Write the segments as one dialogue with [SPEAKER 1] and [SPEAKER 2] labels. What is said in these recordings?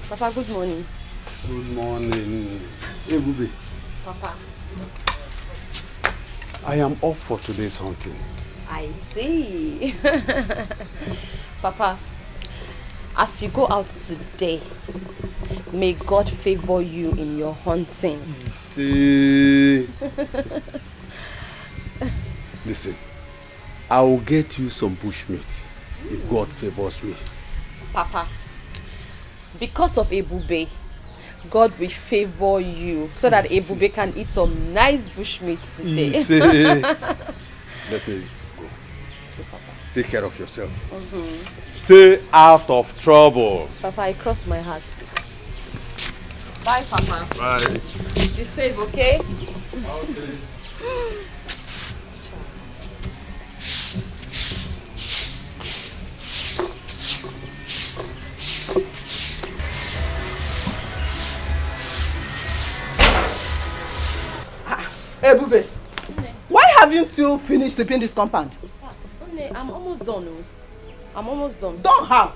[SPEAKER 1] Papa, good morning.
[SPEAKER 2] Good morning. Hey, Bubi.
[SPEAKER 1] Papa.
[SPEAKER 2] I am off for today's hunting.
[SPEAKER 1] I see. Papa, as you go out today, may God favor you in your hunting.
[SPEAKER 2] See. Listen, I will get you some bushmeat if God favors me.
[SPEAKER 1] Papa, because of Ebube, God will favor you so that Ebube can eat some nice bushmeat today.
[SPEAKER 2] Let me go. Take care of yourself. Stay out of trouble.
[SPEAKER 1] Papa, I cross my heart. Bye, Papa.
[SPEAKER 2] Bye.
[SPEAKER 1] Be safe, okay?
[SPEAKER 2] Okay.
[SPEAKER 3] Hey, Bube, why haven't you finished sweeping this compound?
[SPEAKER 1] I'm almost done. I'm almost done.
[SPEAKER 3] Done how?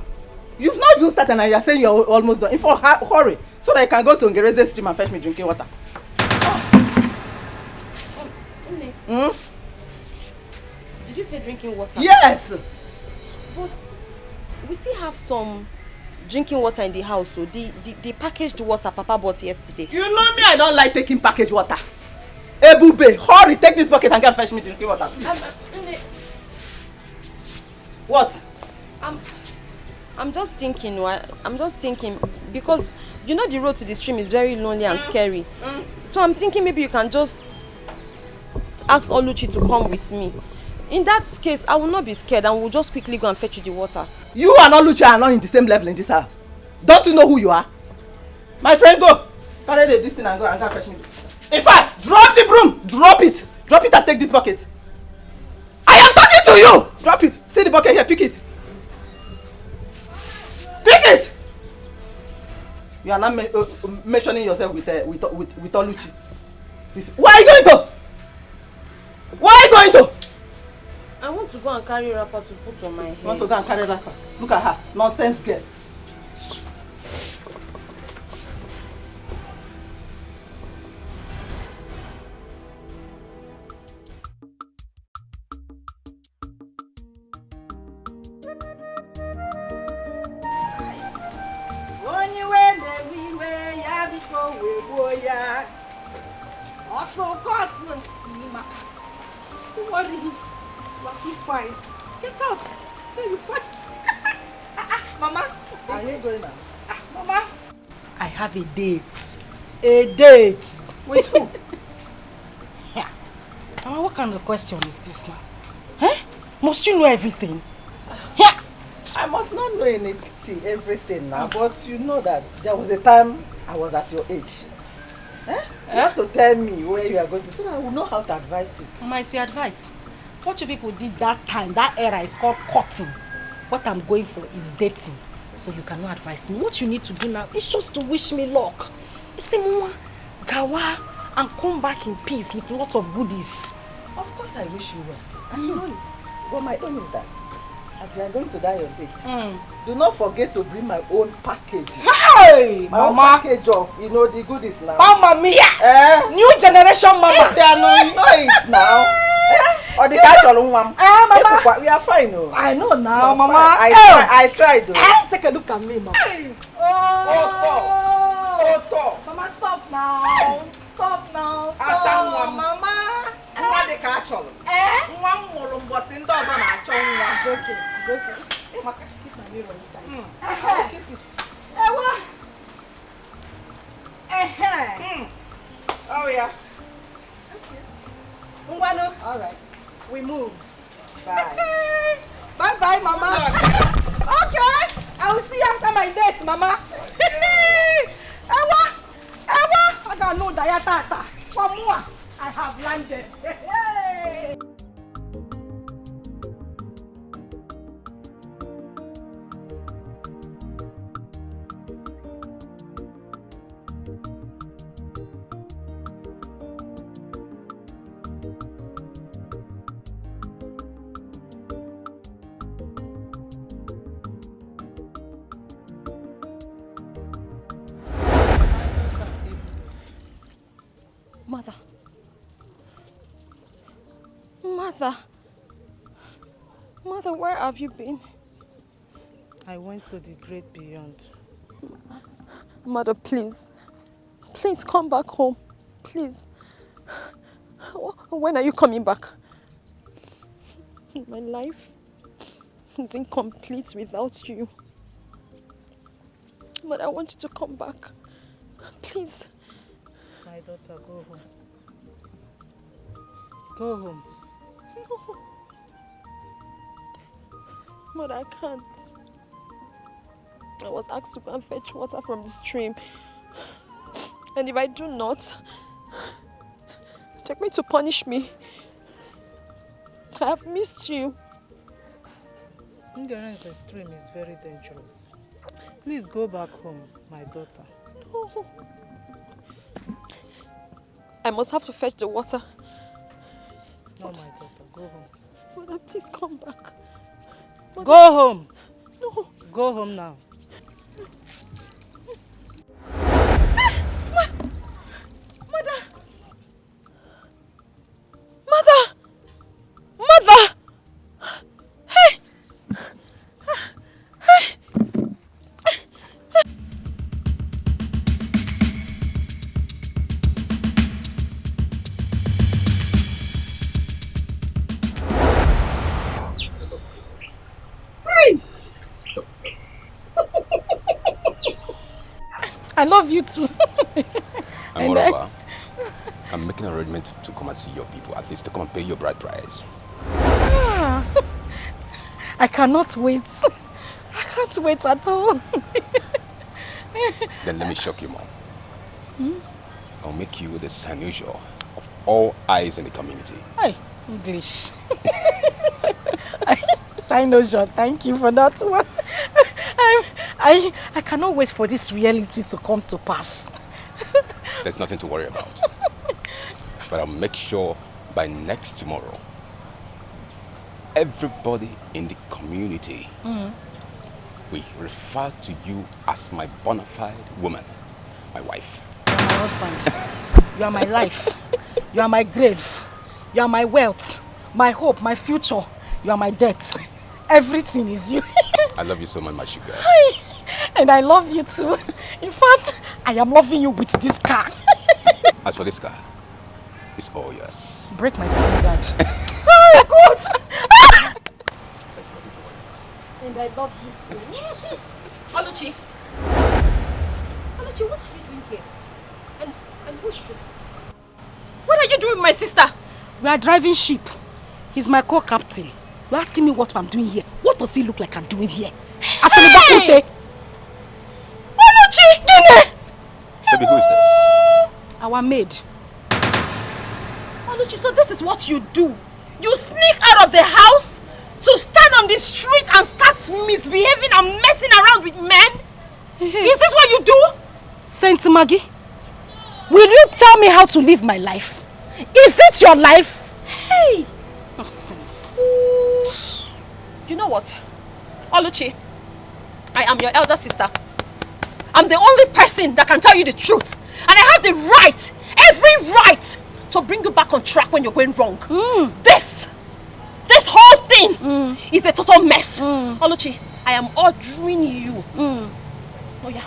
[SPEAKER 3] You've not even started and you're saying you're almost done. In fact, hurry, so that I can go to Ngereze stream and fetch me drinking water.
[SPEAKER 1] Did you say drinking water?
[SPEAKER 3] Yes!
[SPEAKER 1] But we still have some drinking water in the house, so the packaged water Papa bought yesterday.
[SPEAKER 3] You know me, I don't like taking packaged water. Hey, Bube, hurry, take this bucket and go and fetch me drinking water. What?
[SPEAKER 1] I'm just thinking, because you know the road to the stream is very lonely and scary. So I'm thinking maybe you can just ask Oluchi to come with me. In that case, I will not be scared and we'll just quickly go and fetch you the water.
[SPEAKER 3] You and Oluchi are not in the same level in this house. Don't you know who you are? My friend, go. Carry this thing and go and fetch me. In fact, drop the broom. Drop it. Drop it and take this bucket. I am talking to you. Drop it. See the bucket here. Pick it. Pick it. You are not mentioning yourself with Oluchi. Where are you going to? Where are you going to?
[SPEAKER 1] I want to go and carry wrapper to put on my head.
[SPEAKER 3] You want to go and carry wrapper? Look at her. Nonsense girl.
[SPEAKER 4] Don't worry, you are too fine. Get out. Say you fine. Mama.
[SPEAKER 3] Are you going now?
[SPEAKER 4] Mama. I have a date. A date.
[SPEAKER 3] With who?
[SPEAKER 4] Yeah. Mama, what kind of question is this now? Eh? Must you know everything? Yeah.
[SPEAKER 3] I must not know everything now, but you know that there was a time I was at your age. Eh? You have to tell me where you are going to so that I will know how to advise you.
[SPEAKER 4] Mama, I say advice. What you people did that time, that era is called courting. What I'm going for is dating. So you cannot advise me. What you need to do now is just to wish me luck. You see, Mama, gawa and come back in peace with a lot of goodies.
[SPEAKER 3] Of course I wish you well. And you know it. But my own is that as you are going to die on date, do not forget to bring my own package.
[SPEAKER 4] Hey,
[SPEAKER 3] my
[SPEAKER 4] Mama.
[SPEAKER 3] own package of, you know, the goodies now.
[SPEAKER 4] Mama mia! New generation Mama.
[SPEAKER 3] They are no, you know it now. Or the catch all one.
[SPEAKER 4] Mama.
[SPEAKER 3] We are fine, no.
[SPEAKER 4] I know now, Mama.
[SPEAKER 3] I tried though.
[SPEAKER 4] Take a look at me, Mama.
[SPEAKER 3] Oh,
[SPEAKER 4] Mama, stop now. Stop now. Stop, Mama.
[SPEAKER 3] What the catch all? One more was in those on our tongue.
[SPEAKER 4] It's okay. It's okay. Keep my mirror inside.
[SPEAKER 3] Keep it. Oh yeah.
[SPEAKER 4] Okay.
[SPEAKER 3] All right.
[SPEAKER 4] We move.
[SPEAKER 3] Bye.
[SPEAKER 4] Bye, Mama. Okay. I will see you after my date, Mama. Ewa. I got no diatata. One more. I have landed. Hey.
[SPEAKER 1] Mother. Mother. Mother, where have you been?
[SPEAKER 4] I went to the great beyond.
[SPEAKER 1] Mother, please. Please come back home. Please. When are you coming back? My life is incomplete without you. But I want you to come back. Please.
[SPEAKER 4] My daughter, go home. Go home.
[SPEAKER 1] No. Mother, I can't. I was asked to go and fetch water from the stream. And if I do not, they're going to punish me. I have missed you.
[SPEAKER 4] Ignorance extreme is very dangerous. Please go back home, my daughter.
[SPEAKER 1] No. I must have to fetch the water.
[SPEAKER 4] No, my daughter, go home.
[SPEAKER 1] Mother, please come back. Mother.
[SPEAKER 4] Go home.
[SPEAKER 1] No.
[SPEAKER 4] Go home now.
[SPEAKER 1] Mother! Mother! Mother! Hey! Hey!
[SPEAKER 5] Stop.
[SPEAKER 4] I love you too.
[SPEAKER 5] And moreover, I'm making an arrangement to come and see your people, at least to come and pay your bride price.
[SPEAKER 4] I cannot wait. I can't wait at all.
[SPEAKER 5] Then let me shock you more. I'll make you the Sanusia of all eyes in the community.
[SPEAKER 4] Hey, English. Sinosure, thank you for that one. I cannot wait for this reality to come to pass.
[SPEAKER 5] There's nothing to worry about. But I'll make sure by next tomorrow, everybody in the community will refer to you as my bona fide woman, my wife.
[SPEAKER 4] You are my husband. You are my life. You are my grave. You are my wealth, my hope, my future. You are my death. Everything is you.
[SPEAKER 5] I love you so much, my sugar.
[SPEAKER 4] And I love you too. In fact, I am loving you with this car.
[SPEAKER 5] As for this car, it's all yours.
[SPEAKER 4] Break my screen guard.
[SPEAKER 5] There's nothing to worry about.
[SPEAKER 4] And I love you too.
[SPEAKER 1] Oluchi! Oluchi, what are you doing here? And who is this? What are you doing with my sister?
[SPEAKER 4] We are driving ship. He's my co-captain. You're asking me what I'm doing here. What does he look like I'm doing here?
[SPEAKER 1] Hey! Oluchi!
[SPEAKER 5] Baby, who is this?
[SPEAKER 4] Our maid.
[SPEAKER 1] Oluchi, so this is what you do? You sneak out of the house to stand on the street and start misbehaving and messing around with men? Is this what you do?
[SPEAKER 4] Saint Maggie, will you tell me how to live my life? Is it your life?
[SPEAKER 1] Hey!
[SPEAKER 4] Nonsense.
[SPEAKER 1] You know what? Oluchi, I am your elder sister. I'm the only person that can tell you the truth. And I have the right, every right, to bring you back on track when you're going wrong. This whole thing is a total mess. Oluchi, I am ordering you. Oh yeah,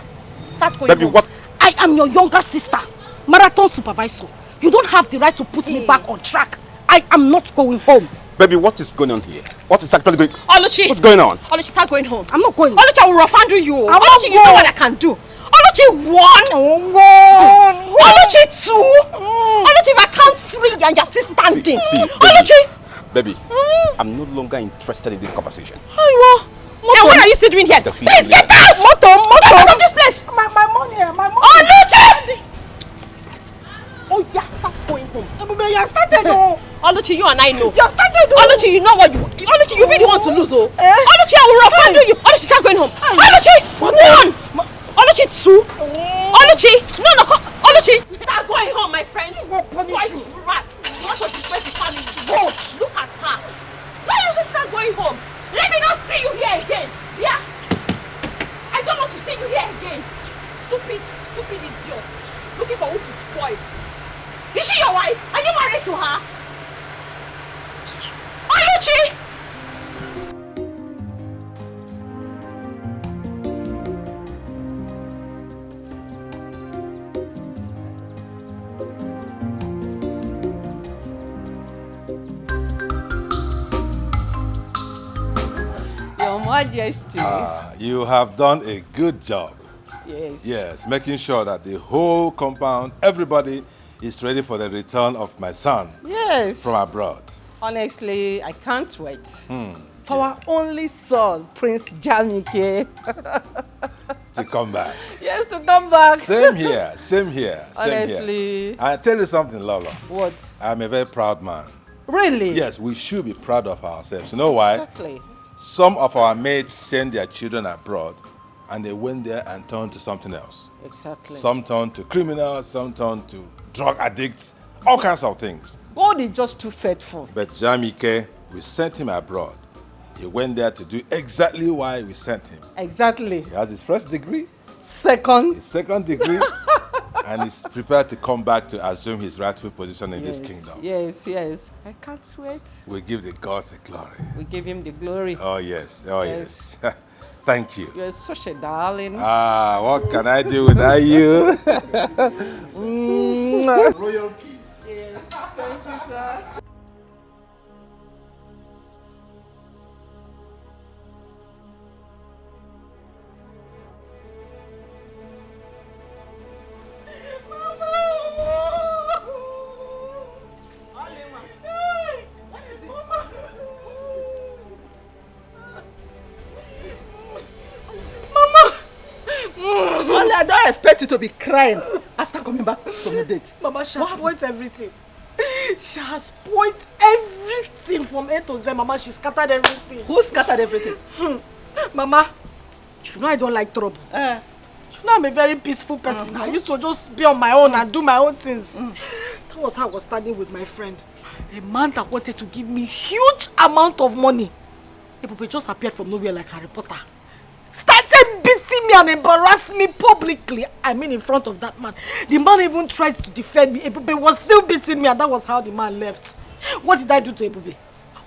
[SPEAKER 1] start going
[SPEAKER 5] Baby,
[SPEAKER 1] home.
[SPEAKER 5] what?
[SPEAKER 4] I am your younger sister, marathon supervisor. You don't have the right to put me back on track. I am not going home.
[SPEAKER 5] Baby, what is going on here? What is actually going on?
[SPEAKER 1] Oluchi!
[SPEAKER 5] What's going on?
[SPEAKER 1] Oluchi, start going home.
[SPEAKER 4] I'm not going.
[SPEAKER 1] Oluchi, I will rough handle you.
[SPEAKER 4] I won't
[SPEAKER 1] Oluchi, you know
[SPEAKER 4] go.
[SPEAKER 1] what I can do. Oluchi, 1. Oluchi, 2. Oluchi, if I count 3 and you're still standing.
[SPEAKER 5] See,
[SPEAKER 1] Oluchi!
[SPEAKER 5] Baby, I'm no longer interested in this conversation.
[SPEAKER 1] Then what are you still doing here?
[SPEAKER 5] Just
[SPEAKER 1] Please
[SPEAKER 5] leave
[SPEAKER 1] get
[SPEAKER 5] me.
[SPEAKER 1] out! Get out of this place!
[SPEAKER 4] My money, my money.
[SPEAKER 1] Oluchi! Oh yeah, start going home.
[SPEAKER 4] You have started.
[SPEAKER 1] Oluchi, you and I know.
[SPEAKER 4] You have started.
[SPEAKER 1] Oluchi, you know what you... Oluchi, you really want to lose, oh? Oluchi, I will rough handle you. Oluchi, start going home. Oluchi, 1. Oluchi, 2. Oluchi, no, come. Oluchi, start going home, my friend.
[SPEAKER 4] Go punish you.
[SPEAKER 1] Rat. You want to disgrace the family. Go. Look at her. Why don't you start going home? Let me not see you here again. Yeah. I don't want to see you here again. Stupid idiot. Looking for who to spoil. Is she
[SPEAKER 3] wife? Are you married to her? Oluchi!
[SPEAKER 6] Your Majesty.
[SPEAKER 7] You have done a good job.
[SPEAKER 6] Yes.
[SPEAKER 7] Yes, making sure that the whole compound, everybody is ready for the return of my son.
[SPEAKER 6] Yes.
[SPEAKER 7] From abroad.
[SPEAKER 6] Honestly, I can't wait. For our only son, Prince Jamike.
[SPEAKER 7] To come back.
[SPEAKER 6] Yes, to come back.
[SPEAKER 7] Same here, same here.
[SPEAKER 6] Honestly.
[SPEAKER 7] I tell you something, Lolo.
[SPEAKER 6] What?
[SPEAKER 7] I'm a very proud man.
[SPEAKER 6] Really?
[SPEAKER 7] Yes, we should be proud of ourselves. You know why?
[SPEAKER 6] Exactly.
[SPEAKER 7] Some of our mates send their children abroad and they went there and turned to something else.
[SPEAKER 6] Exactly.
[SPEAKER 7] Some turned to criminals, some turned to drug addicts, all kinds of things.
[SPEAKER 6] God is just too faithful.
[SPEAKER 7] But Jamike, we sent him abroad. He went there to do exactly why we sent him.
[SPEAKER 6] Exactly.
[SPEAKER 7] He has his first degree,
[SPEAKER 6] Second.
[SPEAKER 7] his second degree, and he's prepared to come back to assume his rightful position in this kingdom.
[SPEAKER 6] Yes, yes. I can't wait.
[SPEAKER 7] We give the gods the glory.
[SPEAKER 6] We give him the glory.
[SPEAKER 7] Oh, yes. Oh, yes.
[SPEAKER 6] Yes.
[SPEAKER 7] Thank you.
[SPEAKER 6] You're such a darling.
[SPEAKER 7] What can I do without you?
[SPEAKER 3] Royal kiss. Yes. Thank you, sir. I don't expect you to be crying after coming back from the date.
[SPEAKER 4] Mama, she has spoiled everything. She has spoiled everything from A to Z, Mama. She scattered everything.
[SPEAKER 3] Who scattered everything?
[SPEAKER 4] Mama, you know I don't like trouble. You know I'm a very peaceful person. I used to just be on my own and do my own things. That was how I was standing with my friend. A man that wanted to give me huge amount of money. Ebube just appeared from nowhere like Harry Potter. Started beating me and embarrassing me publicly. I mean in front of that man. The man even tried to defend me. Ebube was still beating me and that was how the man left. What did I do to Ebube?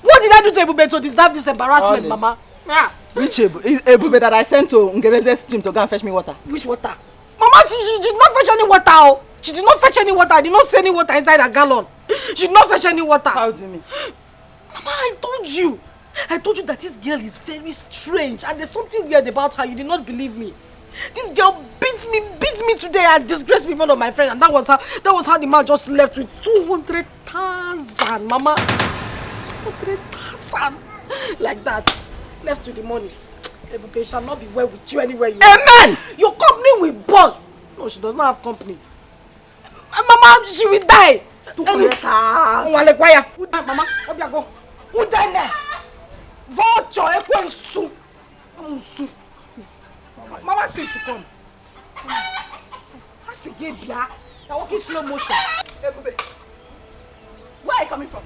[SPEAKER 4] What did I do to Ebube to deserve this embarrassment, Mama? Yeah.
[SPEAKER 3] Which Ebube that I sent to Ngereze's stream to go and fetch me water?
[SPEAKER 4] Which water? Mama, she did not fetch any water. Oh. She did not fetch any water. I did not see any water inside a gallon. She did not fetch any water.
[SPEAKER 3] How do you mean?
[SPEAKER 4] Mama, I told you that this girl is very strange and there's something weird about her. You did not believe me. This girl beat me today and disgraced me in front of my friend, and that was how the man just left with 200,000, Mama. 200,000. Like that. Left with the money. Ebube shall not be well with you anywhere you
[SPEAKER 3] Amen!
[SPEAKER 4] Your company will burn. No, she does not have company. Mama, she will die.
[SPEAKER 3] 200,000.
[SPEAKER 4] Mama, what you go? Who died there? Vulture, Ekwensu. Mama said she come. That's a gay bia. You're walking slow motion.
[SPEAKER 3] Ebube, where are you coming from?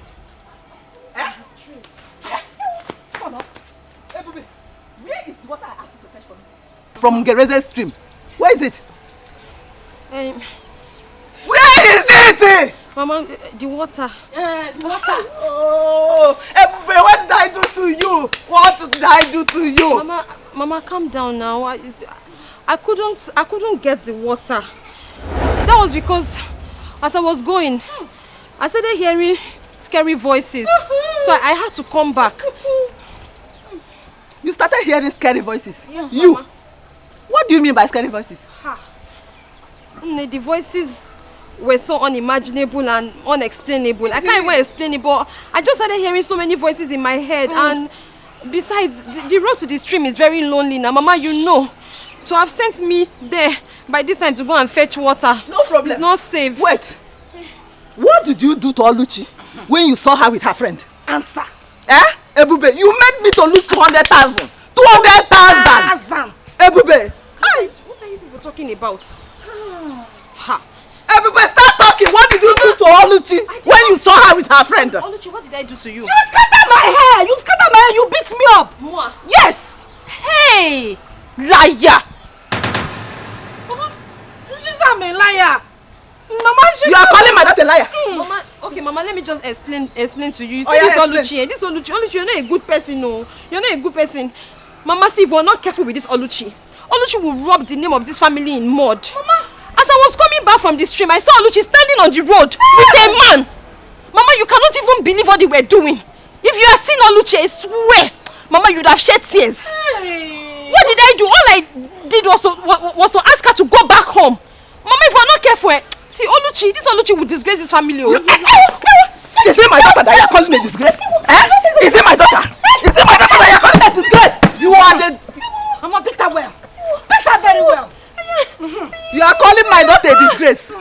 [SPEAKER 3] Come on up. Ebube, where is the water I asked you to fetch for me? From Ngereze's stream. Where is it? Where is it?
[SPEAKER 1] Mama, the water.
[SPEAKER 4] The water.
[SPEAKER 3] Oh, Ebube, what did I do to you? What did I do to you?
[SPEAKER 1] Mama, calm down now. I couldn't get the water. That was because as I was going, I started hearing scary voices. So I had to come back.
[SPEAKER 3] You started hearing scary voices?
[SPEAKER 1] Yes,
[SPEAKER 3] you?
[SPEAKER 1] Mama.
[SPEAKER 3] What do you mean by scary voices?
[SPEAKER 1] The voices were so unimaginable and unexplainable. I can't even explain it, but I just started hearing so many voices in my head. And besides, the road to the stream is very lonely now. Mama, you know, to have sent me there by this time to go and fetch water.
[SPEAKER 3] No problem.
[SPEAKER 1] It's not safe.
[SPEAKER 3] Wait. What did you do to Oluchi when you saw her with her friend?
[SPEAKER 4] Answer.
[SPEAKER 3] Ebube, you made me to lose 200,000. 200,000. Ebube.
[SPEAKER 1] Hi. What are you people talking about?
[SPEAKER 3] Ebube, start talking. What did you do to Oluchi when you saw her with her friend?
[SPEAKER 1] Oluchi, what did I do to you?
[SPEAKER 4] You scattered my hair. You beat me up.
[SPEAKER 1] Moi?
[SPEAKER 4] Yes.
[SPEAKER 1] Hey!
[SPEAKER 4] Liar. Mama, she's a liar. Mama,
[SPEAKER 3] You are calling my daughter a liar.
[SPEAKER 1] Mama, let me just explain to you. You see
[SPEAKER 3] Oh, yeah,
[SPEAKER 1] this Oluchi, you're not a good person, no. You're not a good person. Mama, see, if we're not careful with this Oluchi will rub the name of this family in mud. Mama, as I was coming back from the stream, I saw Oluchi standing on the road with a man. Mama, you cannot even believe what they were doing. If you had seen Oluchi, I swear, Mama, you'd have shed tears. Hey. What did I do? All I did was to ask her to go back home. Mama, if we're not careful, see, this Oluchi will disgrace this family.
[SPEAKER 3] Is it my daughter that you're calling a disgrace? Is it my daughter? Is it my daughter that you're calling a disgrace? You are the...
[SPEAKER 4] Mama, beat her well. Beat her very well.
[SPEAKER 3] You are calling my daughter a disgrace?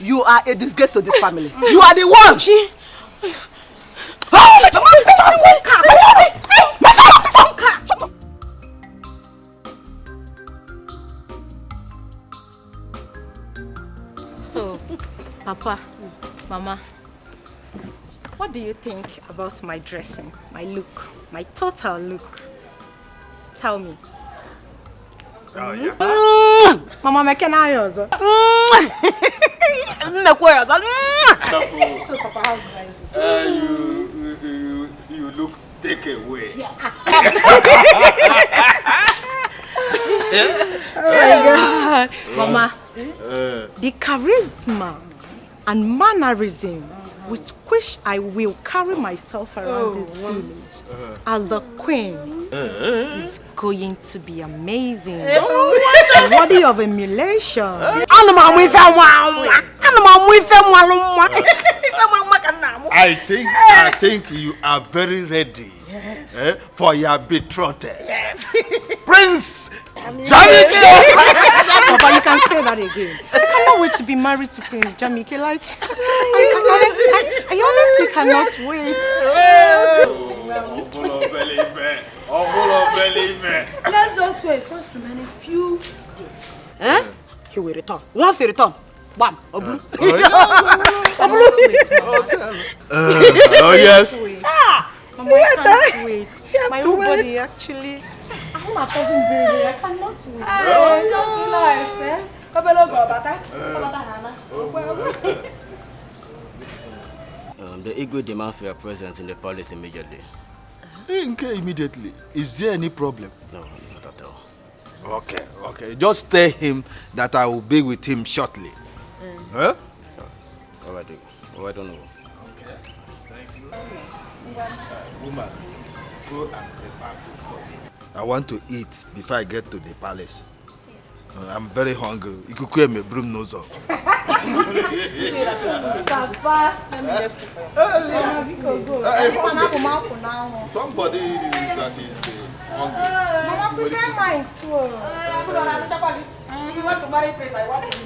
[SPEAKER 3] You are a disgrace to this family. You are the one.
[SPEAKER 4] So, Papa, Mama, what do you think about my dressing, my look, my total look? Tell me.
[SPEAKER 7] Oh, yeah.
[SPEAKER 4] Mama, make an eye also. So, Papa, how's
[SPEAKER 7] You look take away.
[SPEAKER 4] Yeah.
[SPEAKER 3] Oh my God.
[SPEAKER 4] Mama, the charisma and mannerism with which I will carry myself around this village as the queen is going to be amazing and worthy of emulation.
[SPEAKER 7] I think you are very ready for your betrothed. Yes. Prince Jamike!
[SPEAKER 4] Papa, you can say that again. I cannot wait to be married to Prince Jamike. Like, I honestly cannot wait.
[SPEAKER 8] Let's just wait, just remain a few days.
[SPEAKER 6] He will return. Once he return, bam, Oblu.
[SPEAKER 7] Oh yes.
[SPEAKER 4] Mama, I can't wait. My whole body actually. I want my cousin baby. I cannot wait.
[SPEAKER 9] The Igwe demand for your presence in the palace immediately.
[SPEAKER 7] Immediately. Is there any problem?
[SPEAKER 9] No, not at all.
[SPEAKER 7] Okay. Just tell him that I will be with him shortly. Huh?
[SPEAKER 9] All right, I don't know.
[SPEAKER 7] Okay. Thank you. Woman, go and prepare food for me. I want to eat before I get to the palace. I'm very hungry. You could call me broom nose up.
[SPEAKER 8] Papa, let me left you for
[SPEAKER 7] Somebody that is hungry.
[SPEAKER 8] Mama, prepare mine too. If you want to marry Prince, I want to.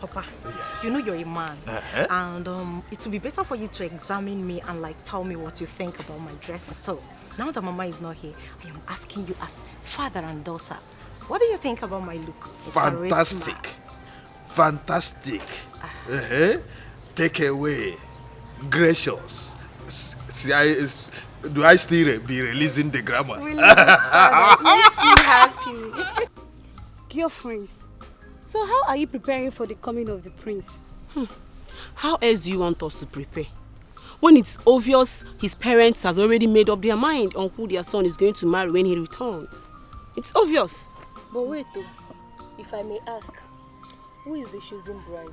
[SPEAKER 4] Papa, you know you're a man, and it will be better for you to examine me and like tell me what you think about my dressing. So now that Mama is not here, I am asking you as father and daughter, what do you think about my look?
[SPEAKER 7] Fantastic. Take away. Gracious. Do I still be releasing the grammar?
[SPEAKER 4] Really, father, it makes me happy.
[SPEAKER 10] Girlfriends, so how are you preparing for the coming of the prince?
[SPEAKER 11] How else do you want us to prepare? When it's obvious his parents has already made up their mind on who their son is going to marry when he returns. It's obvious.
[SPEAKER 10] But wait though, if I may ask, who is the chosen bride?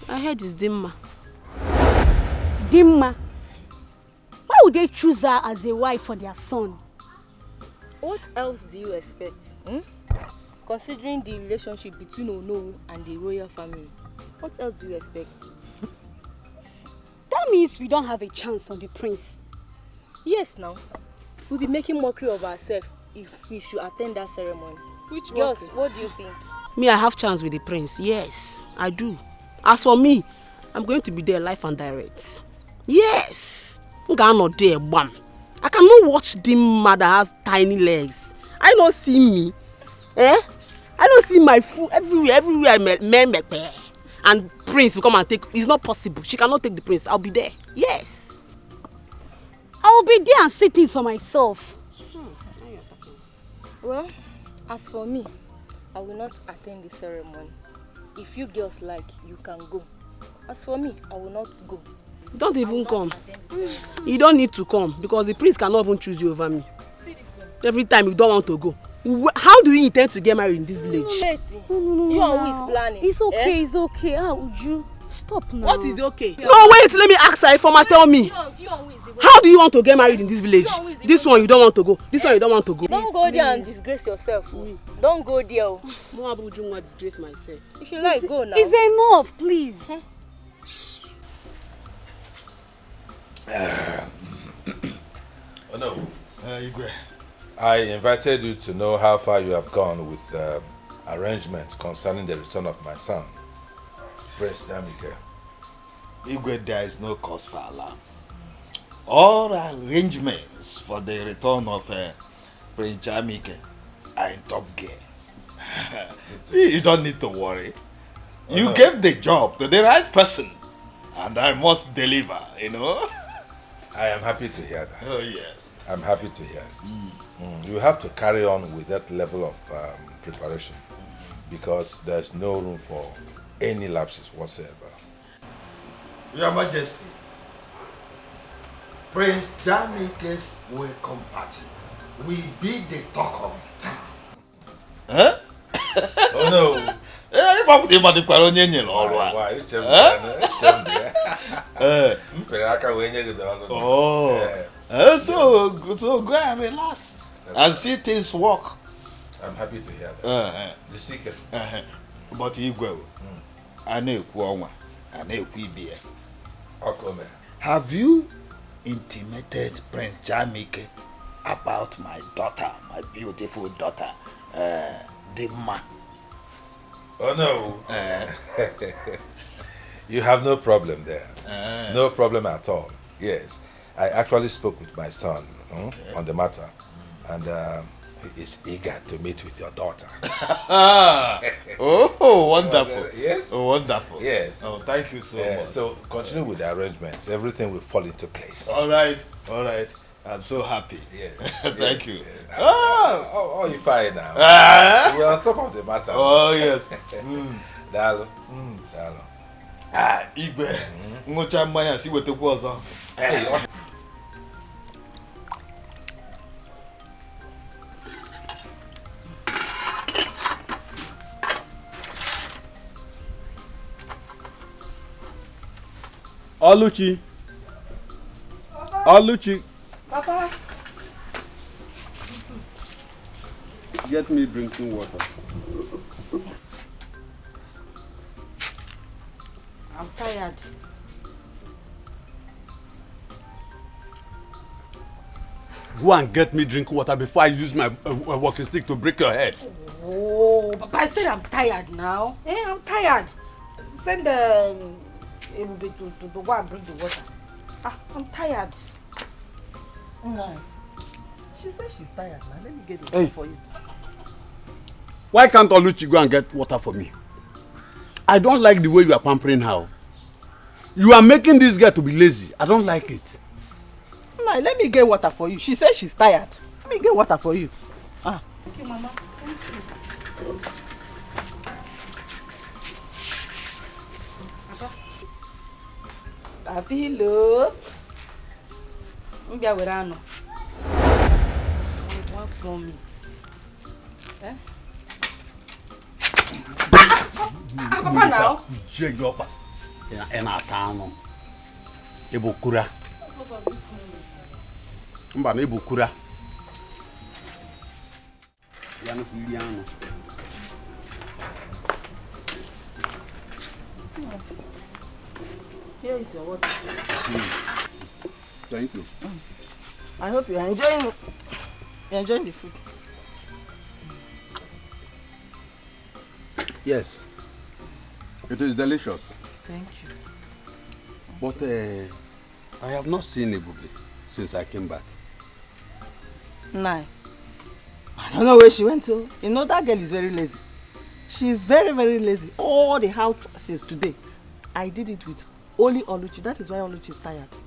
[SPEAKER 11] I heard it's Dimma.
[SPEAKER 10] Dimma? Why would they choose her as a wife for their son?
[SPEAKER 12] What else do you expect? Considering the relationship between Ono and the royal family, what else do you expect?
[SPEAKER 10] That means we don't have a chance on the prince.
[SPEAKER 12] Yes, now. We'll be making mockery of ourselves if we should attend that ceremony.
[SPEAKER 10] Which
[SPEAKER 12] Girls,
[SPEAKER 10] mockery?
[SPEAKER 12] what do you think?
[SPEAKER 11] Me, I have chance with the prince. Yes, I do. As for me, I'm going to be there live and direct. Yes. I'm not there, bam. I cannot watch Dimma that has tiny legs. I don't see me. I don't see my food everywhere men make. And prince will come and take. It's not possible. She cannot take the prince. I'll be there. Yes.
[SPEAKER 10] I'll be there and see things for myself.
[SPEAKER 12] Well, as for me, I will not attend the ceremony. If you girls like, you can go. As for me, I will not go.
[SPEAKER 11] Don't even come. You don't need to come because the priest cannot even choose you over me.
[SPEAKER 12] See this one.
[SPEAKER 11] Every time you don't want to go. How do you intend to get married in this village?
[SPEAKER 12] No, you are who is planning.
[SPEAKER 10] It's okay, it's okay. Uju, stop now.
[SPEAKER 11] What is okay? No, wait, let me ask her. Informer, tell me. How do you want to get married in this village? This one you don't want to go. This one you don't want to go.
[SPEAKER 12] Don't go there and disgrace yourself. Don't go there.
[SPEAKER 11] More about Uju want to disgrace myself.
[SPEAKER 12] If you like, go now.
[SPEAKER 10] It's enough, please.
[SPEAKER 13] Oh no, Igwe. I invited you to know how far you have gone with arrangements concerning the return of my son, Prince Jamike.
[SPEAKER 7] Igwe, there is no cause for alarm. All arrangements for the return of Prince Jamike are in top gear. You don't need to worry. You gave the job to the right person, and I must deliver, you know.
[SPEAKER 13] I am happy to hear that.
[SPEAKER 7] Oh yes.
[SPEAKER 13] I'm happy to hear it. You have to carry on with that level of preparation because there's no room for any lapses whatsoever.
[SPEAKER 7] Your Majesty, Prince Jamike's welcome party will be the talk of the town. Huh?
[SPEAKER 13] Oh no.
[SPEAKER 7] Why? So go and relax and see things work.
[SPEAKER 13] I'm happy to hear that. The secret.
[SPEAKER 7] But Igwe, have you intimated Prince Jamike about my daughter, my beautiful daughter, Dimma?
[SPEAKER 13] Oh no. You have no problem there. No problem at all. Yes. I actually spoke with my son on the matter, and he is eager to meet with your daughter.
[SPEAKER 7] Oh, wonderful.
[SPEAKER 13] Yes.
[SPEAKER 7] Oh, wonderful.
[SPEAKER 13] Yes.
[SPEAKER 7] Oh, thank you so much.
[SPEAKER 13] So continue with the arrangements. Everything will fall into place.
[SPEAKER 7] All right. All right. I'm so happy.
[SPEAKER 13] Yes.
[SPEAKER 7] Thank you.
[SPEAKER 13] Oh, you're fine now. You're on top of the matter.
[SPEAKER 7] Oh, yes.
[SPEAKER 13] Dalo.
[SPEAKER 7] Igwe. Ngocha mmanya si wetekwu ọzọ.
[SPEAKER 2] Oluchi. Oluchi.
[SPEAKER 1] Papa.
[SPEAKER 2] Get me drinking water.
[SPEAKER 1] I'm tired.
[SPEAKER 2] Go and get me drinking water before I use my walking stick to break your head.
[SPEAKER 4] Oh, Papa, I said I'm tired now. I'm tired. Send to go and bring the water. I'm tired.
[SPEAKER 3] No. She said she's tired now. Let me get it for you.
[SPEAKER 2] Why can't Oluchi go and get water for me? I don't like the way you are pampering her. You are making this girl to be lazy. I don't like it.
[SPEAKER 3] No, let me get water for you. She says she's tired. Let me get water for you.
[SPEAKER 4] Thank you, Mama. Thank you.
[SPEAKER 1] Babilo. One small meat. Eh? Papa now.
[SPEAKER 2] Jegopa. Ena tano. Ebukura. Mba ebukura. Yano Filiano.
[SPEAKER 3] Here is your water.
[SPEAKER 2] Thank you.
[SPEAKER 3] I hope you are enjoying it. You're enjoying the food.
[SPEAKER 2] Yes. It is delicious.
[SPEAKER 3] Thank you.
[SPEAKER 2] But I have not seen Ebube since I came back.
[SPEAKER 3] Nah. I don't know where she went to. You know that girl is very lazy. She is very, very lazy. All the house since today. I did it with only Oluchi. That is why Oluchi is tired.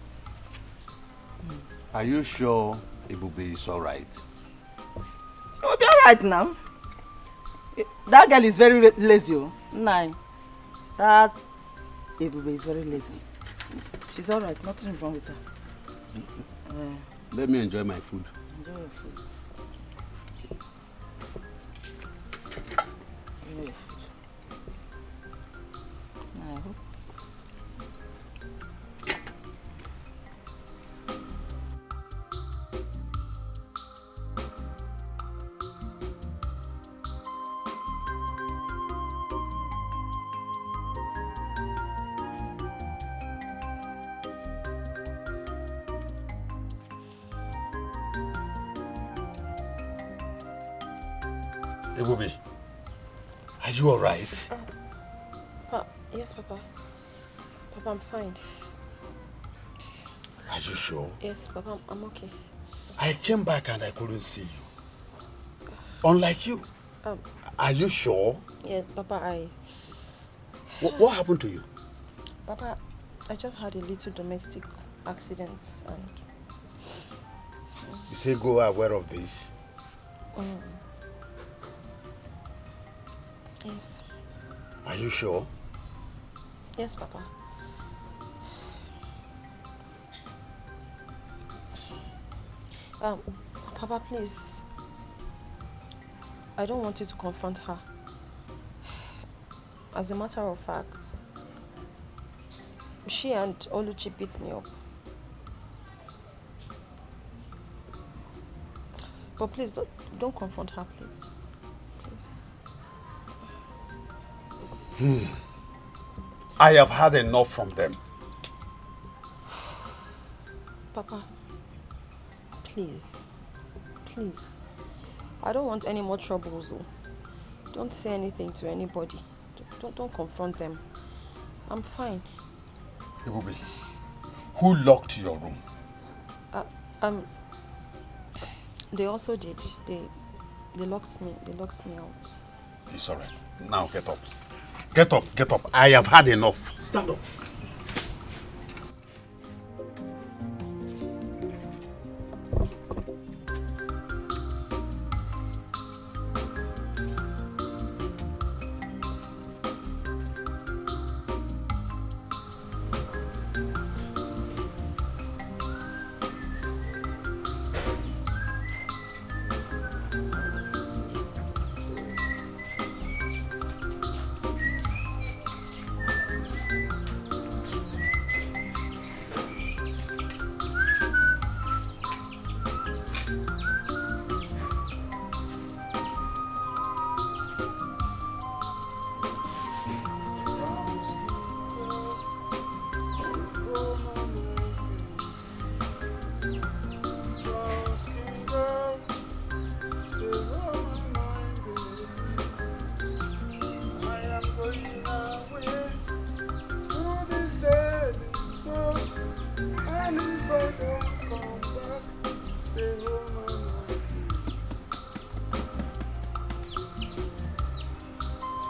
[SPEAKER 2] Are you sure Ebube is alright?
[SPEAKER 3] It will be alright now. That girl is very lazy. Nine. That Ebube is very lazy. She's alright. Nothing is wrong with her.
[SPEAKER 2] Let me enjoy my food.
[SPEAKER 3] Enjoy your food. Enjoy your food. I hope.
[SPEAKER 2] Ebube, are you alright?
[SPEAKER 1] Yes, Papa. Papa, I'm fine.
[SPEAKER 2] Are you sure?
[SPEAKER 1] Yes, Papa, I'm okay.
[SPEAKER 2] I came back and I couldn't see you. Unlike you. Are you sure?
[SPEAKER 1] Yes, Papa,
[SPEAKER 2] What happened to you?
[SPEAKER 1] Papa, I just had a little domestic accident and...
[SPEAKER 2] You say go aware of this?
[SPEAKER 1] Yes.
[SPEAKER 2] Are you sure?
[SPEAKER 1] Yes, Papa. Papa, please. I don't want you to confront her. As a matter of fact, she and Oluchi beat me up. But please, don't confront her, please. Please.
[SPEAKER 2] I have had enough from them.
[SPEAKER 1] Papa, please. Please. I don't want any more troubles. Don't say anything to anybody. Don't confront them. I'm fine.
[SPEAKER 2] Ebube, who locked your room?
[SPEAKER 1] They also did. They locked me. They locked me out.
[SPEAKER 2] It's alright. Now get up. Get up, get up. I have had enough. Stand up.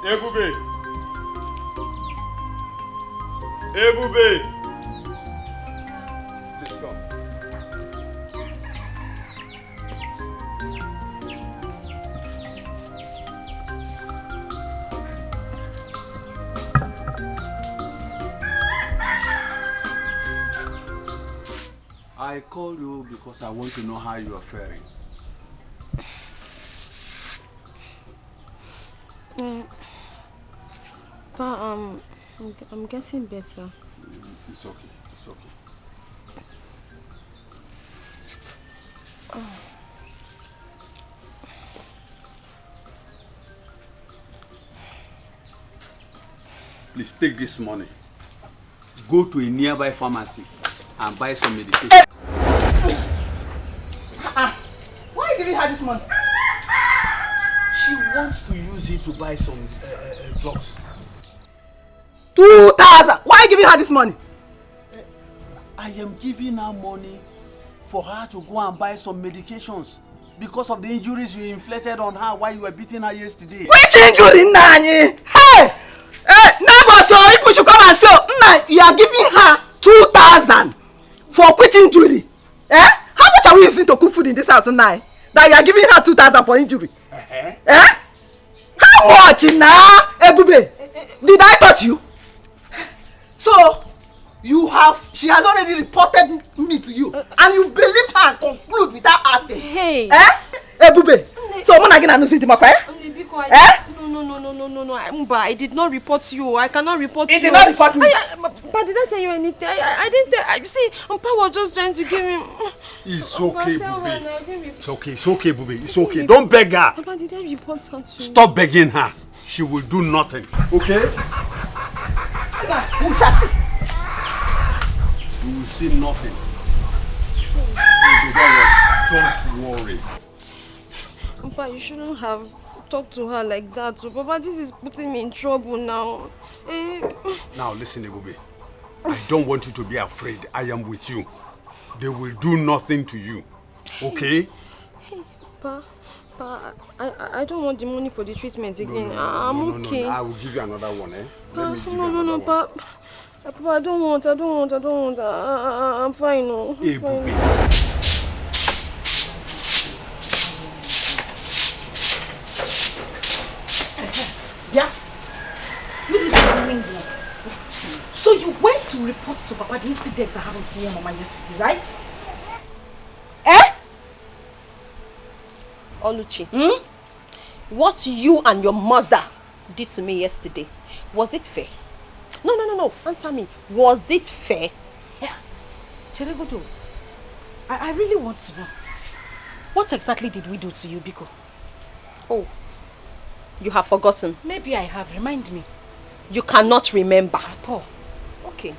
[SPEAKER 14] Ebube! Ebube!
[SPEAKER 2] Let's go. I called you because I want to know how you are faring.
[SPEAKER 1] But I'm getting better.
[SPEAKER 2] It's okay. It's okay. Please take this money. Go to a nearby pharmacy and buy some medication.
[SPEAKER 3] Why are you giving her this money?
[SPEAKER 2] She wants to use it to buy some drugs.
[SPEAKER 3] 2,000! Why are you giving her this money?
[SPEAKER 2] I am giving her money for her to go and buy some medications because of the injuries you inflicted on her while you were beating her yesterday.
[SPEAKER 3] Which injury, Nani? Hey! Neighbor, so people should come and say, you are giving her 2,000 for quit injury. How much are we using to cook food in this house now? That you are giving her 2,000 for injury? How watch now, Ebube. Did I touch you? So, she has already reported me to you, and you believed her and conclude without asking.
[SPEAKER 1] Hey.
[SPEAKER 3] Ebube. So, when I get a the makwa,
[SPEAKER 1] No, Mba, I did not report you. I cannot report you.
[SPEAKER 3] It did not report me.
[SPEAKER 1] But did I tell you anything? I didn't tell. You see, Mpa was just trying to give me.
[SPEAKER 2] It's okay, Bube. It's okay, Bube. It's okay. Don't beg her.
[SPEAKER 1] But did I report her to?
[SPEAKER 2] Stop begging her. She will do nothing. Okay?
[SPEAKER 3] We shall see.
[SPEAKER 2] You will see nothing. Don't worry.
[SPEAKER 1] Mpa, you shouldn't have talked to her like that. So, Papa, this is putting me in trouble now.
[SPEAKER 2] Now, listen, Ebube. I don't want you to be afraid. I am with you. They will do nothing to you. Okay?
[SPEAKER 1] Hey, Pa, I don't want the money for the treatment again. I'm okay.
[SPEAKER 2] No. I will give you another one, eh?
[SPEAKER 1] No, Pa. Papa, I don't want. I'm fine, no.
[SPEAKER 2] Hey, Bube.
[SPEAKER 4] Yeah? You listen. So you went to report to Papa the incident that happened to your mama yesterday, right?
[SPEAKER 1] Oluchi, what you and your mother did to me yesterday, was it fair? No. Answer me. Was it fair?
[SPEAKER 4] Yeah. Cheregodo, I really want to know. What exactly did we do to you, Biko?
[SPEAKER 1] Oh, you have forgotten.
[SPEAKER 4] Maybe I have. Remind me.
[SPEAKER 1] You cannot remember.
[SPEAKER 4] At all.
[SPEAKER 1] Okay.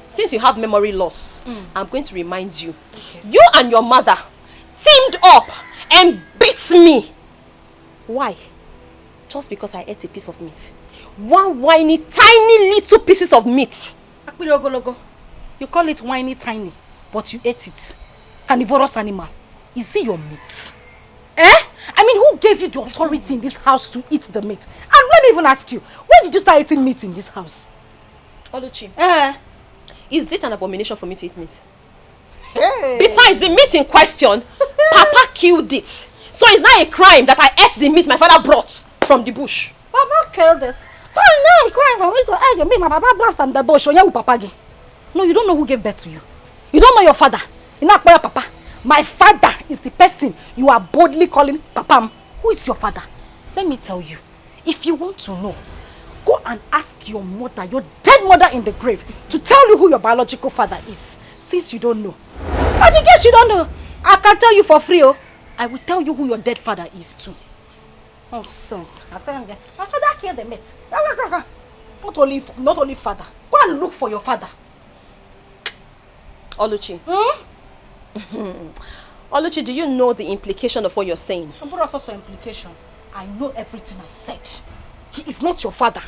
[SPEAKER 1] Since you have memory loss, I'm going to remind you. Okay. You and your mother teamed up and beat me. Why? Just because I ate a piece of meat. One whiny, tiny little pieces of meat.
[SPEAKER 4] You call it whiny, tiny, but you ate it. Carnivorous animal. Is it your meat? I mean, who gave you the authority in this house to eat the meat? And let me even ask you, when did you start eating meat in this house?
[SPEAKER 1] Oluchi, is it an abomination for me to eat meat?
[SPEAKER 3] Hey.
[SPEAKER 1] Besides the meat in question, Papa killed it. So it's not a crime that I ate the meat my father brought from the bush.
[SPEAKER 4] Papa killed it. So it's not a crime for me to eat the meat my papa brought from the bush. No, you don't know who gave birth to you. You don't know your father. You're not your papa. My father is the person you are boldly calling Papam. Who is your father? Let me tell you. If you want to know, go and ask your mother, your dead mother in the grave, to tell you who your biological father is. Since you don't know. But in case you don't know, I can tell you for free. I will tell you who your dead father is too. Nonsense. My father killed the meat. Not only father. Go and look for your father.
[SPEAKER 1] Oluchi. Oluchi, do you know the implication of what you're saying?
[SPEAKER 4] What is also implication? I know everything I said. He is not your father.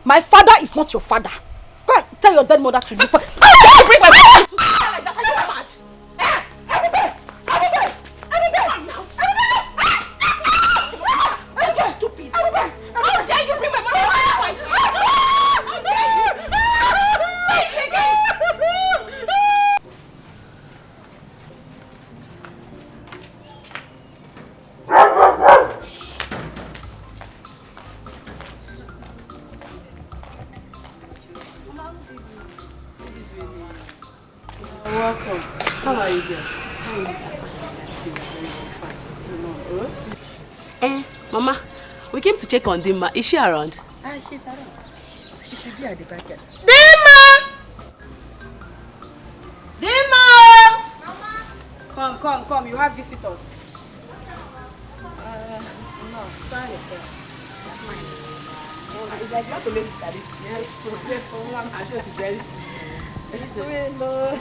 [SPEAKER 4] My father is not your father. Go and tell your dead mother to look for. Bring my father to like that. Are you mad? Are you stupid? How dare you bring my mother to fight? How dare you? Say it again.
[SPEAKER 6] Welcome. How are you guys?
[SPEAKER 11] Mama, we came to check on Dima. Is she around?
[SPEAKER 12] She's around. She should be at the back end.
[SPEAKER 1] Dima! Mama!
[SPEAKER 8] Come. You have visitors.
[SPEAKER 6] No, sorry. It's like you have to make it. Yes, so someone I'm sure it's very soon.
[SPEAKER 8] Hello.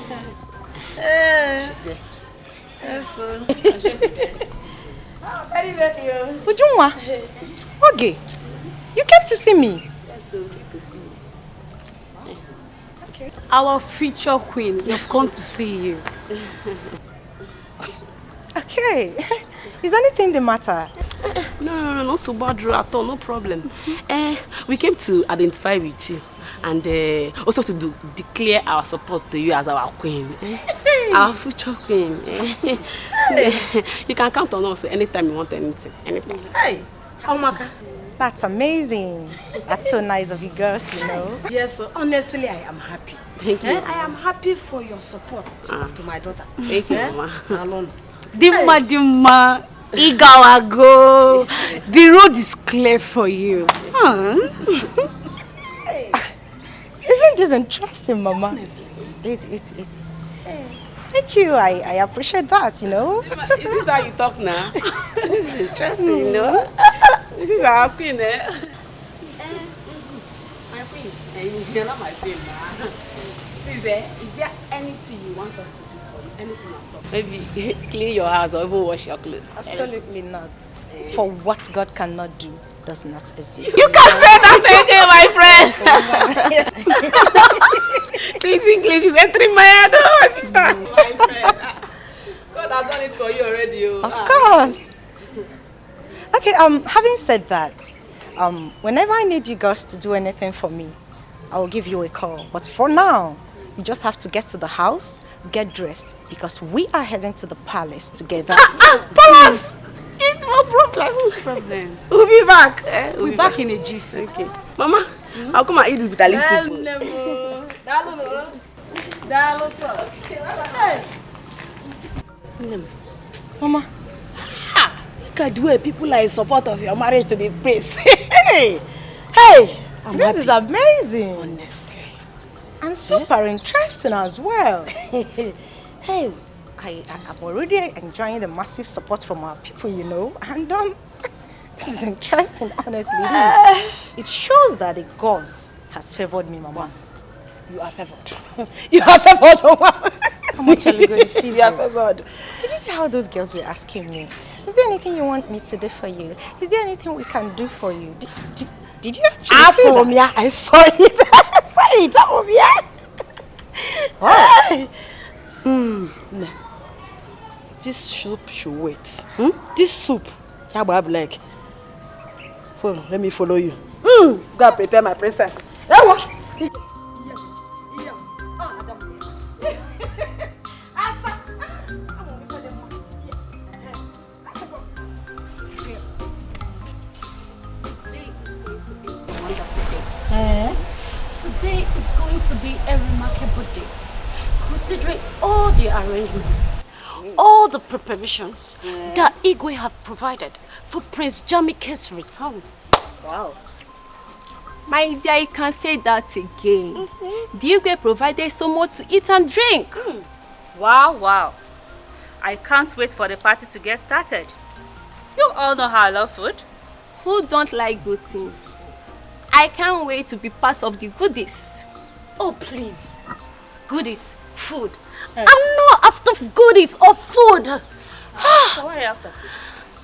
[SPEAKER 6] She's there.
[SPEAKER 8] Yes,
[SPEAKER 6] I'm sure it's very soon.
[SPEAKER 8] Very well.
[SPEAKER 3] Ujunwa. Okay. You came to see me.
[SPEAKER 6] Yes, so keep to see me.
[SPEAKER 3] Okay.
[SPEAKER 10] Our future queen, we've come to see you.
[SPEAKER 3] Okay. Is anything the matter?
[SPEAKER 11] No so bad at all, no problem. We came to identify with you and also to declare our support to you as our queen. Our future queen. You can count on us anytime you want anything. Anything.
[SPEAKER 8] Hey, Amaka. That's amazing. That's so nice of you girls, you know.
[SPEAKER 4] Yes, so honestly, I am happy.
[SPEAKER 11] Thank you.
[SPEAKER 4] I am happy for your support to my daughter.
[SPEAKER 11] Thank you, Mama.
[SPEAKER 4] Alone.
[SPEAKER 10] Dima, Igawago. The road is clear for you.
[SPEAKER 8] Isn't this interesting, Mama? It's thank you. I appreciate that, you know.
[SPEAKER 11] Is this how you talk now? This is interesting, you know. This is our queen, eh? My queen. You're not my queen, ma. Please, is there anything you want us to do for you? Anything at all? Maybe clean your house or even wash your clothes.
[SPEAKER 8] Absolutely not. For what God cannot do does not exist.
[SPEAKER 11] You can say that again, my friend. This English is entering my head, oh, sister. My friend. God has done it for you already.
[SPEAKER 8] Of course. Okay, having said that, whenever I need you girls to do anything for me, I will give you a call. But for now, you just have to get to the house, get dressed, because we are heading to the palace together.
[SPEAKER 11] Palace! No problem. We'll be back. We'll be back in a jiffy. Okay. Mama, I'll come and eat this bitter leaf soup.
[SPEAKER 8] Mama.
[SPEAKER 4] Look at the way people are in support of your marriage to the prince.
[SPEAKER 8] Hey! This is amazing. Honestly. And super interesting as well. Hey, I'm already enjoying the massive support from our people, you know. And this is interesting, honestly. It shows that the gods has favored me, Mama.
[SPEAKER 4] You are favored. You are favored, Mama.
[SPEAKER 8] How much are we going to please?
[SPEAKER 4] You are favored.
[SPEAKER 8] Did you see how those girls were asking me? Is there anything you want me to do for you? Is there anything we can do for you? Did you actually see that?
[SPEAKER 4] I saw it. I saw it. Wow. This soup should wait. This soup. Yeah, but I'm like, let me follow you. Go and prepare my princess.
[SPEAKER 15] Today is going to be a remarkable day, considering all the arrangements, all the preparations that Igwe have provided for Prince Jamike's return.
[SPEAKER 4] Wow.
[SPEAKER 12] My dear, you can say that again. The Igwe provided so much to eat and drink.
[SPEAKER 16] Wow. I can't wait for the party to get started. You all know how I love food.
[SPEAKER 12] Who don't like good things? I can't wait to be part of the goodies.
[SPEAKER 15] Oh, please. Goodies, food. I'm not after goodies or food.
[SPEAKER 16] So what are you after?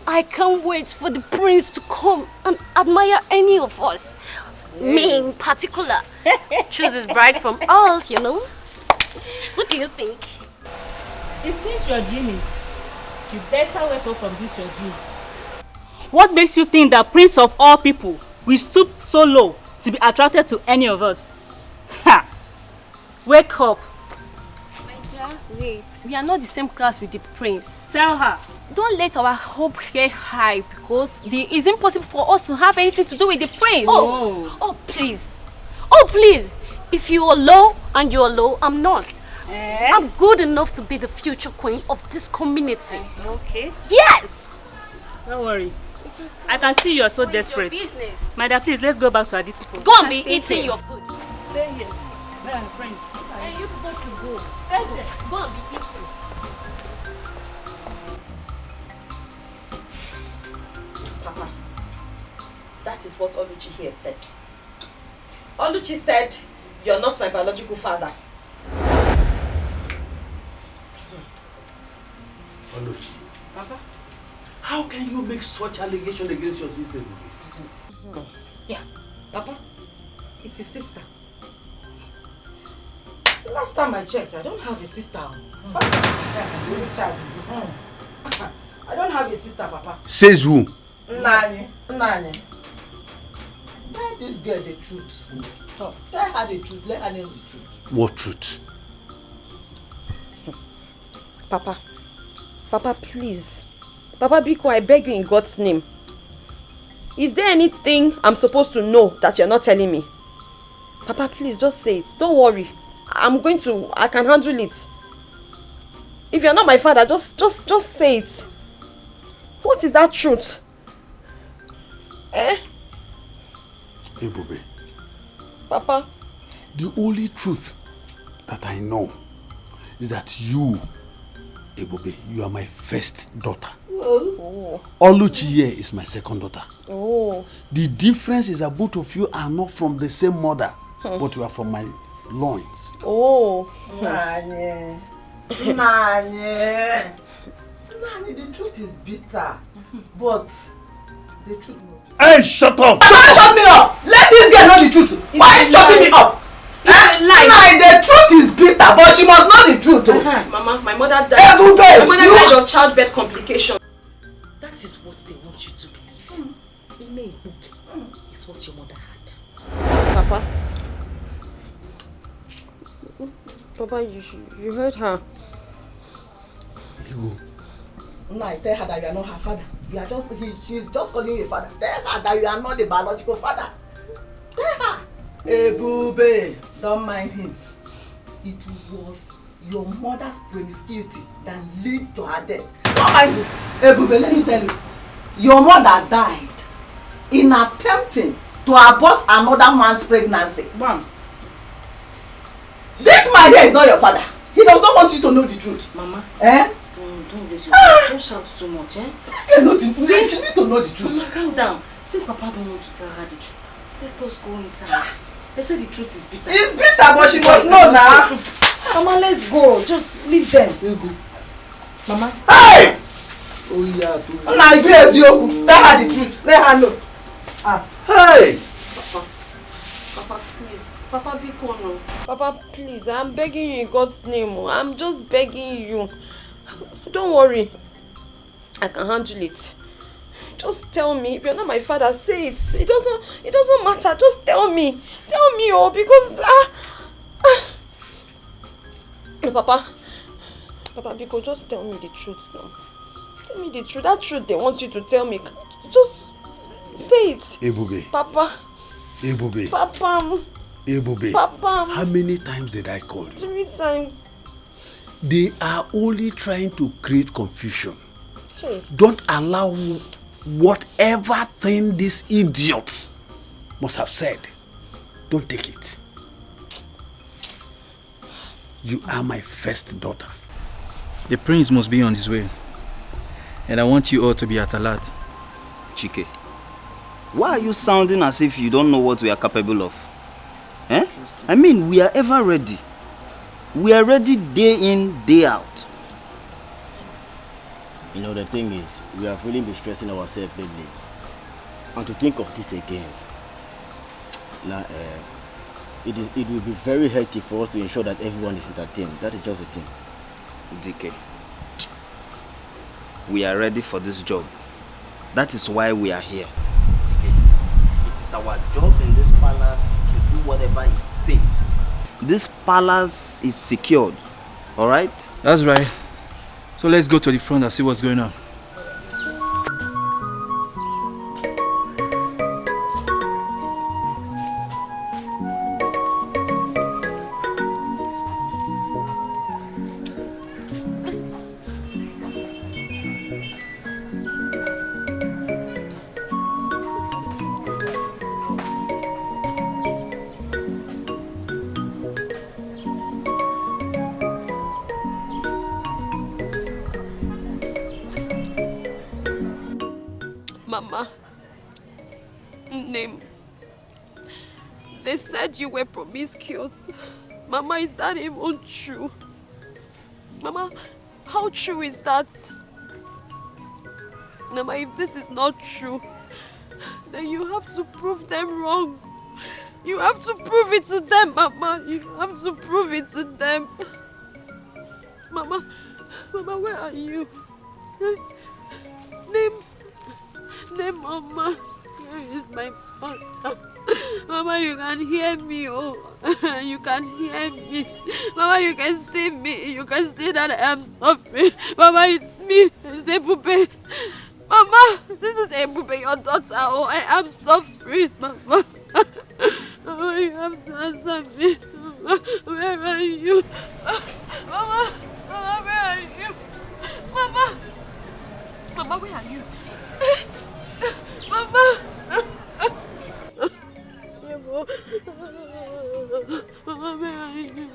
[SPEAKER 15] I can't wait for the prince to come and admire any of us. Me in particular. Choose his bride from us, you know. What do you think?
[SPEAKER 16] It seems you're dreaming. You better wake up from this your dream.
[SPEAKER 17] What makes you think that Prince of all people will stoop so low to be attracted to any of us? Ha! Wake up.
[SPEAKER 12] My dear, wait. We are not the same class with the prince.
[SPEAKER 17] Tell her.
[SPEAKER 12] Don't let our hope get high because it's impossible for us to have anything to do with the prince.
[SPEAKER 15] Oh, please. Oh, please. If you are low and you are low, I'm not. I'm good enough to be the future queen of this community.
[SPEAKER 16] Okay.
[SPEAKER 15] Yes!
[SPEAKER 17] Don't worry. I can see you are so desperate. My dear, please, let's go back to Aditi.
[SPEAKER 15] Go and be eating your food.
[SPEAKER 17] Stay here. Man, friends.
[SPEAKER 15] Hey, you people should go.
[SPEAKER 17] Stay there.
[SPEAKER 15] Go and be eating.
[SPEAKER 1] Papa, that is what Oluchi here said. Oluchi said, you're not my biological father.
[SPEAKER 2] Oluchi. Papa? How can you make such allegation against your sister?
[SPEAKER 1] Yeah, Papa, it's his sister. Last time I checked, I don't have a sister. As far as I'm concerned, I'm the only child in this house. I don't have a sister, Papa.
[SPEAKER 2] Says who?
[SPEAKER 3] Nani. Tell this girl the truth. Tell her the truth. Let her know the truth.
[SPEAKER 2] What truth?
[SPEAKER 1] Papa, please. Papa Biko, I beg you in God's name. Is there anything I'm supposed to know that you're not telling me? Papa, please, just say it. Don't worry. I can handle it. If you're not my father, just say it. What is that truth?
[SPEAKER 2] Ebube.
[SPEAKER 1] Papa.
[SPEAKER 2] The only truth that I know is that you, Ebube, you are my first daughter.
[SPEAKER 1] Oh.
[SPEAKER 2] Oluchi here is my second daughter.
[SPEAKER 1] Oh.
[SPEAKER 2] The difference is that both of you are not from the same mother, but you are from my loins.
[SPEAKER 1] Oh.
[SPEAKER 3] Nanye, the truth is bitter, but the truth must be...
[SPEAKER 2] Hey, shut up!
[SPEAKER 3] Shut me up! Let this girl know the truth. Why are you shutting me up? The truth is bitter, but she must know the truth.
[SPEAKER 1] Mama, my mother died. My mother died of childbirth complication.
[SPEAKER 4] That is what they want you to believe. Ine Ibuki is what your mother had.
[SPEAKER 1] Papa, you heard her.
[SPEAKER 3] I tell her that you are not her father. You are just she's just calling you a father. Tell her that you are not the biological father. Tell her. Ebube, don't mind him. It was your mother's promiscuity that led to her death. Don't mind him. Ebube, let me tell you. Your mother died in attempting to abort another man's pregnancy. Mom. This man here is not your father. He does not want you to know the truth.
[SPEAKER 4] Mama.
[SPEAKER 3] Eh?
[SPEAKER 4] Don't raise your voice. Don't shout too much, eh?
[SPEAKER 3] She needs to know the truth.
[SPEAKER 4] Mama, calm down. Since Papa don't want to tell her the truth, let us go inside. They say the truth is bitter.
[SPEAKER 3] It's bitter, but she must know now.
[SPEAKER 4] Mama, let's go. Just leave them. Mama.
[SPEAKER 3] Hey! Oh yeah. Now yes, you tell her the truth. Let her know. Hey!
[SPEAKER 1] Papa, please. Papa, be cool now. Papa, please. I'm begging you in God's name. I'm just begging you. Don't worry. I can handle it. Just tell me. If you're not my father, say it. It doesn't matter. Just tell me. Tell me, because Papa, Biko, just tell me the truth now. Tell me the truth. That truth they want you to tell me. Just say it.
[SPEAKER 2] Ebube.
[SPEAKER 1] Papa.
[SPEAKER 2] Ebube.
[SPEAKER 1] Papa.
[SPEAKER 2] Ebube.
[SPEAKER 1] Papa.
[SPEAKER 2] How many times did I call you?
[SPEAKER 1] 3 times.
[SPEAKER 2] They are only trying to create confusion.
[SPEAKER 1] Hey.
[SPEAKER 2] Don't allow whatever thing this idiot must have said. Don't take it. You are my first daughter.
[SPEAKER 18] The prince must be on his way. And I want you all to be at alert.
[SPEAKER 9] Chike, why are you sounding as if you don't know what we are capable of? Eh? I mean, we are ever ready. We are ready day in, day out. You know, the thing is, we have really been stressing ourselves lately. And to think of this again, now, it will be very healthy for us to ensure that everyone is entertained. That is just the thing.
[SPEAKER 19] DK, we are ready for this job. That is why we are here.
[SPEAKER 9] DK, it is our job in this palace to do whatever it takes.
[SPEAKER 19] This palace is secured, all right?
[SPEAKER 18] That's right. So let's go to the front and see what's going on.
[SPEAKER 1] Mama, name. They said you were promiscuous. Mama, is that even true? Mama, how true is that? Mama, if this is not true, then you have to prove them wrong. You have to prove it to them, Mama. You have to prove it to them. Mama, where are you? Name, Mama. Where is my mother? Mama, you can hear me, oh. You can hear me. Mama, you can see me. You can see that I am suffering. Mama, it's me. It's Ebube. Mama, this is Ebube, your daughter. Oh, I am suffering, Mama. Mama, you have to answer me. Mama, where are you? Mama, Mama, where are you? Mama, Mama, where are you? Mama. Mama, where are you?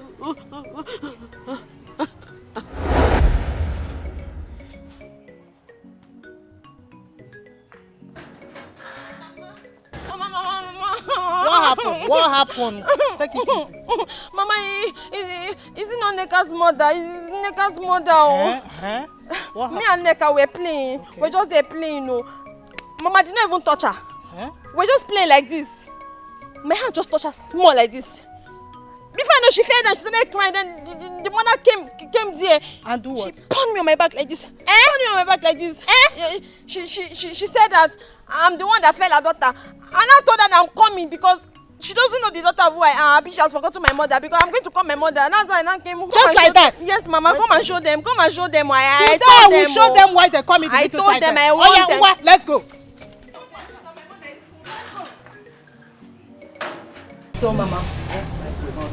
[SPEAKER 3] What happened? Take it easy.
[SPEAKER 1] Mama, is it not Neka's mother? Is Neka's mother? Oh. Me and Neka were playing. Okay. We're just there playing. No. Mama didn't even touch her. We're just playing like this. My hand just touched her small like this. Before I know, she fell and she started crying. Then the mother came there. And do what? She punched me on my back like this. Punched me on my back like this. She said that I'm the one that fell her daughter. And I told her that I'm coming because she doesn't know the daughter of who I am. She has forgotten my mother because I'm going to call my mother. And that's why I came.
[SPEAKER 3] Just like that?
[SPEAKER 1] Yes, Mama. Come and show them. Come and show them why I
[SPEAKER 3] told them. Today I will show them why they call me the little tiger.
[SPEAKER 1] I told them I want them.
[SPEAKER 3] Let's go.
[SPEAKER 4] So, Mama, yes, my God.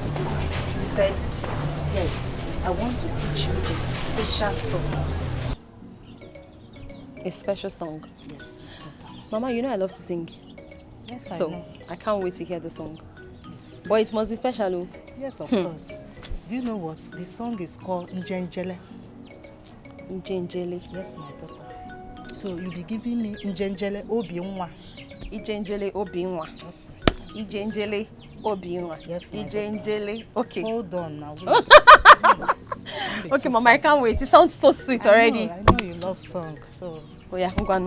[SPEAKER 4] You said, yes, I want to teach you a special song.
[SPEAKER 1] A special song?
[SPEAKER 4] Yes.
[SPEAKER 1] Mama, you know I love to sing.
[SPEAKER 4] Yes, I
[SPEAKER 1] so,
[SPEAKER 4] know.
[SPEAKER 1] I can't wait to hear the song. Yes. But it must be special, oh.
[SPEAKER 3] Yes, of course. Do you know what? The song is called Njenjele.
[SPEAKER 1] Njenjele?
[SPEAKER 3] Yes, my daughter. So, you'll be giving me Njenjele Obiunwa.
[SPEAKER 1] Njenjele Obiunwa.
[SPEAKER 3] Yes,
[SPEAKER 1] Njenjele Obiunwa.
[SPEAKER 3] Yes,
[SPEAKER 1] Njenjele. Okay.
[SPEAKER 3] Hold on now.
[SPEAKER 1] Okay, Mama, I can't wait. It sounds so sweet already.
[SPEAKER 3] I know you love songs, so.
[SPEAKER 1] Oh yeah, ngwan.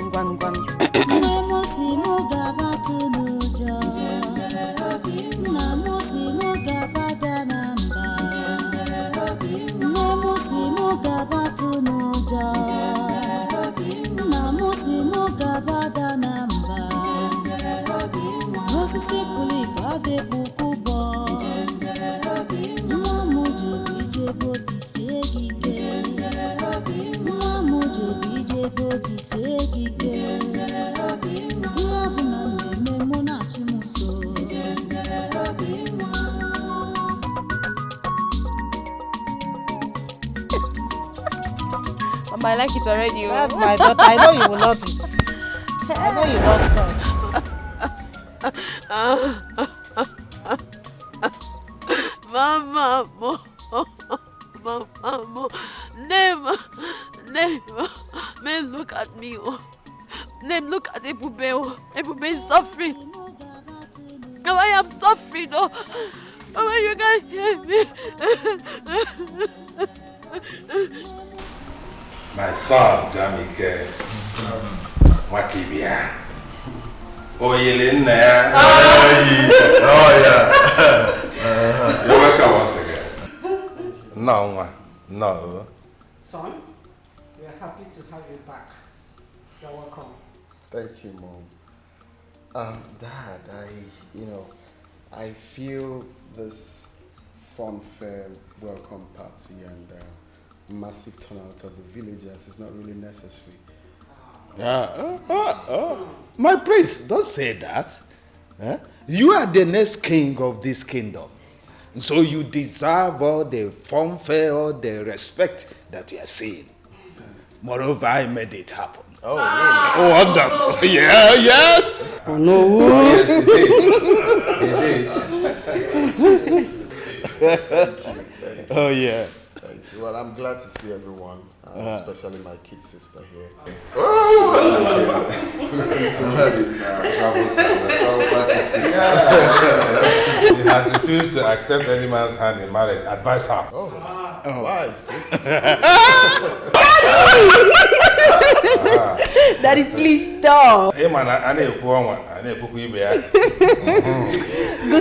[SPEAKER 1] Mama, I like it already.
[SPEAKER 3] That's my daughter. I know you will love it. I know you love songs.
[SPEAKER 1] Mama, Name, man, look at me. Name, look at Ebube. Ebube is suffering. Oh, I am suffering. Oh, you can't hear me.
[SPEAKER 13] My son, Jamike, Wakibia. Oh, Yelena. Oh, yeah. You're welcome once again. No.
[SPEAKER 6] Son, we are happy to have you back. You're welcome.
[SPEAKER 20] Thank you, Mom. Dad, I feel this funfair welcome party and massive turnout of the villagers is not really necessary.
[SPEAKER 7] My prince, don't say that. You are the next king of this kingdom. So you deserve all the fanfare, all the respect that you are seeing. Moreover, I made it happen.
[SPEAKER 20] Oh,
[SPEAKER 7] really? Oh, wonderful. Yeah, yes.
[SPEAKER 20] Oh, no.
[SPEAKER 7] Oh, yes, he did. Oh, yeah.
[SPEAKER 20] Thank you. Well, I'm glad to see everyone, especially my kid sister here.
[SPEAKER 13] He has refused to accept any man's hand in marriage. Advise her.
[SPEAKER 20] Why, sis?
[SPEAKER 10] Daddy, please stop.
[SPEAKER 13] Good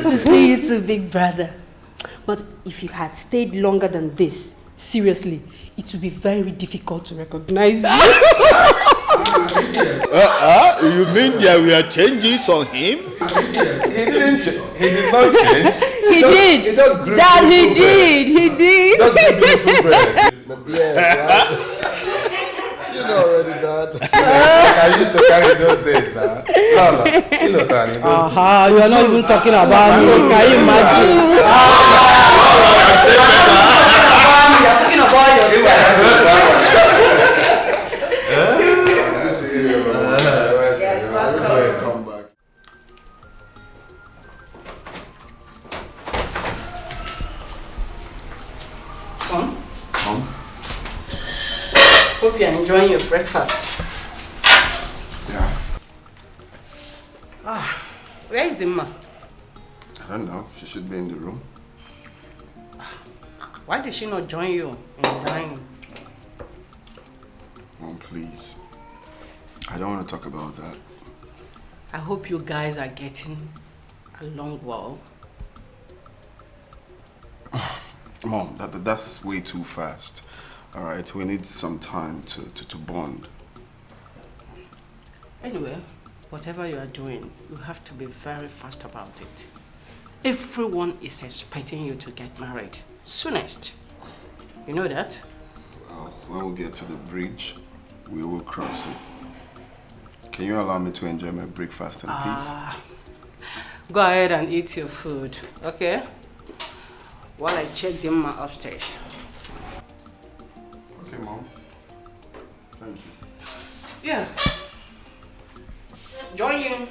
[SPEAKER 10] to see you too, big brother. But if you had stayed longer than this, seriously, it would be very difficult to recognize you.
[SPEAKER 7] You mean there were changes on him?
[SPEAKER 13] He didn't change. He did not change.
[SPEAKER 10] He did. Dad, he did. He did.
[SPEAKER 13] Just beautiful bread.
[SPEAKER 20] The beard, right? You know already, Dad.
[SPEAKER 13] I used to carry those days now. No. You look on in those days.
[SPEAKER 6] You are not even talking about me. Can you imagine? You are talking about yourself.
[SPEAKER 20] Yes, welcome back.
[SPEAKER 6] Son? Hope you are enjoying your breakfast.
[SPEAKER 20] Yeah.
[SPEAKER 6] Where is Emma?
[SPEAKER 20] I don't know. She should be in the room.
[SPEAKER 6] Why did she not join you in the dining?
[SPEAKER 20] Mom, please. I don't want to talk about that.
[SPEAKER 6] I hope you guys are getting along well.
[SPEAKER 20] Mom, that's way too fast. All right, we need some time to bond.
[SPEAKER 6] Anyway, whatever you are doing, you have to be very fast about it. Everyone is expecting you to get married soonest. You know that?
[SPEAKER 20] Well, when we get to the bridge, we will cross it. Can you allow me to enjoy my breakfast in peace?
[SPEAKER 6] Go ahead and eat your food, okay? While I check them upstairs.
[SPEAKER 20] Okay, Mom. Thank you.
[SPEAKER 6] Yeah. Join you.